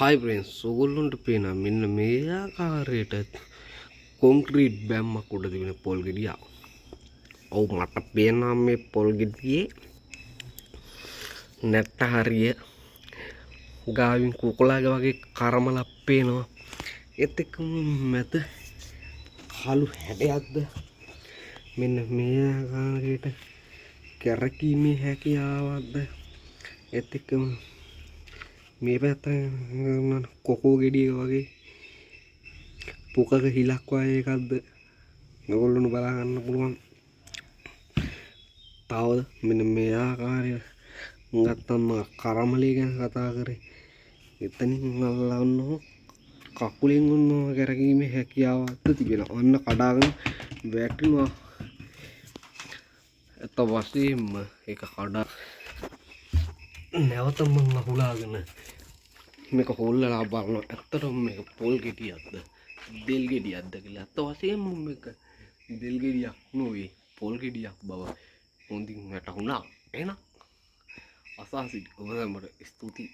හයි ප්‍රන්ස් ඔගොල්ලොන්ට පේන මෙන්න මේ ආකාරයට කොන්ක්‍රීට් බැම්මක් උඩ තිබෙන පොල් ගෙඩියක්. ඔව් මට පේනවා මේ පොල් ගෙඩියේ නැට්ට හරිය ගාවින් කුකුලාගේ වගේ කරමලක් පේනවා. ඒත් එක්කම මැද කළු හැඩයක්ද මෙන්න මේ ආකාරයට කැරකීමේ හැකියාවක්ද ඒත් එක්කම මේ පැත්තෙන් කොකෝ ගෙඩිය වගේ පුකක හිලක් වගේ එකක්ද ඔයගොල්ලොන්ට බලා ගන්න පුළුවන්. තවද මෙන්න මේ ආකාරයට ගත්තම කරමලේ ගැන කතා කරේ එතනින් අල්ලන්න කකුලෙන් ඔන්න කැරකීමේ හැකියාවක්ද තිබෙනවා. අන්න කඩාගෙන වැටෙනවා. එත වශයෙන්ම ඒක කඩා නැවත මං අහුලාගෙන මේක හොල්ලලා බලනවා ඇත්තටම මේක පොල් ගෙඩියක්ද දෙල් ගෙඩියක්ද කියලා. ඇත්ත වශයෙන්ම මේක දෙල් ගෙඩියක් නෙවෙයි පොල් ගෙඩියක් බව හොඳින් වැටහුණා. එහෙනම් අසාසිට ඔබ සැමට ස්තුතියි.